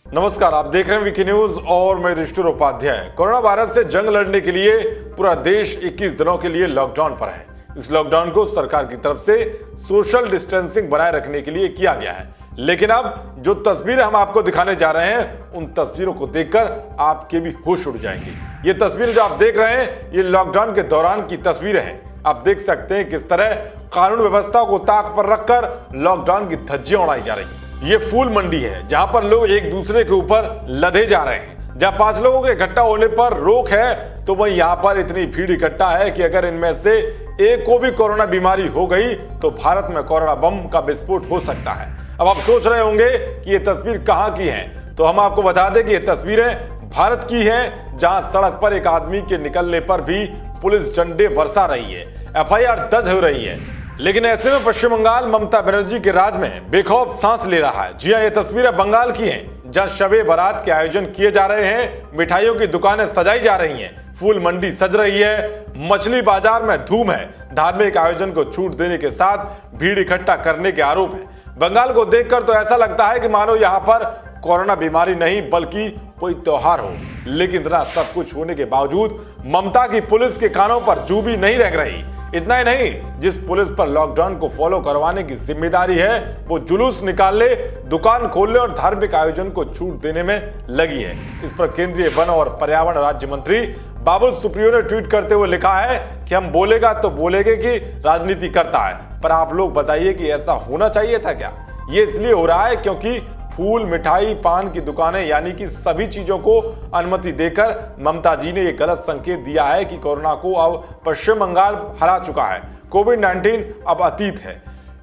नमस्कार, आप देख रहे हैं वीके न्यूज और मैं युधिष्ठिर उपाध्याय। कोरोना वायरस से जंग लड़ने के लिए पूरा देश 21 दिनों के लिए लॉकडाउन पर है। इस लॉकडाउन को सरकार की तरफ से सोशल डिस्टेंसिंग बनाए रखने के लिए किया गया है। लेकिन अब जो तस्वीरें हम आपको दिखाने जा रहे हैं, उन तस्वीरों को देखकर आपके भी होश उड़ जाएंगे। ये तस्वीरें जो आप देख रहे हैं, ये लॉकडाउन के दौरान की तस्वीरें हैं। आप देख सकते हैं किस तरह कानून व्यवस्था को ताक पर रखकर लॉकडाउन की धज्जियां उड़ाई जा रही हैं। ये फूल मंडी है जहां पर लोग एक दूसरे के ऊपर लदे जा रहे हैं। जहां 5 लोगों के इकट्ठा होने पर रोक है, तो वहीं यहां पर इतनी भीड़ इकट्ठा है कि अगर इनमें से एक को भी कोरोना बीमारी हो गई तो भारत में कोरोना बम का विस्फोट हो सकता है। अब आप सोच रहे होंगे कि ये तस्वीर कहां की है, तो हम आपको बता दें कि ये तस्वीरें भारत की हैं, जहां सड़क पर एक आदमी के निकलने पर भी पुलिस झंडे बरसा रही है, एफआईआर दर्ज हो रही है। लेकिन ऐसे में पश्चिम बंगाल ममता बनर्जी के राज में बेखौफ सांस ले रहा है। जी हां, ये तस्वीरें बंगाल की हैं, जहां शबे बारात के आयोजन किए जा रहे हैं, मिठाइयों की दुकानें सजाई जा रही हैं, फूल मंडी सज रही है, मछली बाजार में धूम है। धार्मिक आयोजन को छूट देने के साथ भीड़ इकट्ठा करने के आरोप है। बंगाल को देखकर तो ऐसा लगता है कि मानो यहाँ पर कोरोना बीमारी नहीं बल्कि कोई त्योहार हो। लेकिन इतना सब कुछ होने के बावजूद ममता की पुलिस के कानों पर जू भी नहीं रह रही। इतना ही नहीं, जिस पुलिस पर लॉकडाउन को फॉलो करवाने की जिम्मेदारी है, वो जुलूस निकालने, दुकान खोलने और धार्मिक आयोजन को छूट देने में लगी है। इस पर केंद्रीय वन और पर्यावरण राज्य मंत्री बाबुल सुप्रियो ने ट्वीट करते हुए लिखा है कि हम बोलेगा तो बोलेंगे कि राजनीति करता है, पर आप लोग बताइए कि ऐसा होना चाहिए था क्या? ये इसलिए हो रहा है क्योंकि फूल, मिठाई, पान की दुकानें यानी कि सभी चीजों को अनुमति देकर ममता जी ने यह गलत संकेत दिया है कि कोरोना को अब पश्चिम बंगाल हरा चुका है, कोविड-19 अब अतीत है।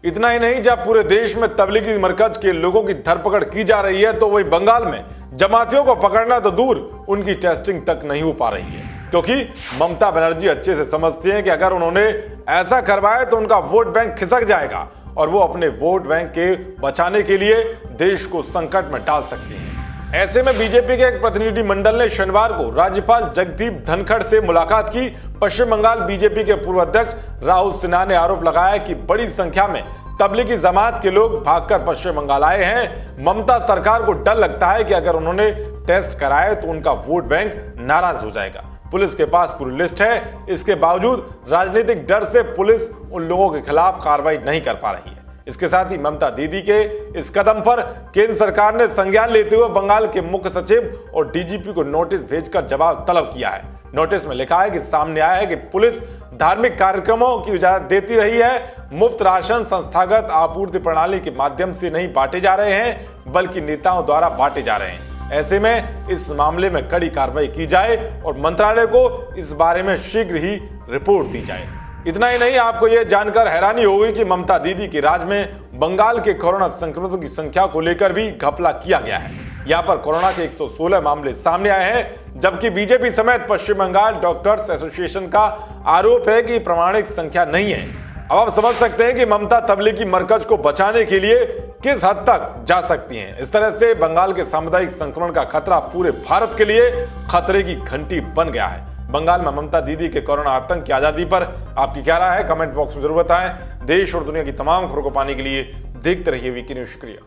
इतना ही नहीं, जब पूरे देश में तबलीगी मरकज के लोगों की धरपकड़ की जा रही है, तो वही बंगाल में जमातियों को पकड़ना तो दूर, उनकी टेस्टिंग तक नहीं हो पा रही है। क्योंकि ममता बनर्जी अच्छे से समझती हैं कि अगर उन्होंने ऐसा करवाया तो उनका वोट बैंक खिसक जाएगा और वो अपने वोट बैंक के बचाने के लिए देश को संकट में डाल सकती हैं। ऐसे में बीजेपी के एक प्रतिनिधि मंडल ने शनिवार को राज्यपाल जगदीप धनखड़ से मुलाकात की। पश्चिम बंगाल बीजेपी के पूर्व अध्यक्ष राहुल सिन्हा ने आरोप लगाया कि बड़ी संख्या में तबलीगी जमात के लोग भागकर पश्चिम बंगाल आए हैं। ममता सरकार को डर लगता है कि अगर उन्होंने टेस्ट कराए तो उनका वोट बैंक नाराज हो जाएगा। पुलिस के पास पूरी लिस्ट है, इसके बावजूद राजनीतिक डर से पुलिस उन लोगों के खिलाफ कार्रवाई नहीं कर पा रही है। इसके साथ ही ममता दीदी के इस कदम पर केंद्र सरकार ने संज्ञान लेते हुए बंगाल के मुख्य सचिव और डीजीपी को नोटिस भेजकर जवाब तलब किया है। नोटिस में लिखा है कि सामने आया है कि पुलिस धार्मिक कार्यक्रमों की इजाजत देती रही है, मुफ्त राशन संस्थागत आपूर्ति प्रणाली के माध्यम से नहीं बांटे जा रहे हैं बल्कि नेताओं द्वारा बांटे जा रहे हैं। ऐसे में इस मामले में कड़ी कार्रवाई की जाए और मंत्रालय को इस बारे में शीघ्र ही रिपोर्ट दी जाए। इतना ही नहीं, आपको यह जानकर हैरानी होगी कि ममता दीदी के राज में बंगाल के कोरोना संक्रमितों की संख्या को लेकर भी घपला किया गया है। यहाँ पर कोरोना के 116 मामले सामने आए हैं, जबकि बीजेपी समेत पश्चिम बंगाल डॉक्टर्स एसोसिएशन का आरोप है कि प्रमाणिक संख्या नहीं है। अब आप समझ सकते हैं कि ममता तबलीगी मरकज को बचाने के लिए किस हद तक जा सकती हैं। इस तरह से बंगाल के सामुदायिक संक्रमण का खतरा पूरे भारत के लिए खतरे की घंटी बन गया है। बंगाल में ममता दीदी के कोरोना आतंक की आजादी पर आपकी क्या राय है? कमेंट बॉक्स में जरूर बताएं। देश और दुनिया की तमाम खबरों को पाने के लिए देखते रहिए वीके न्यूज। शुक्रिया।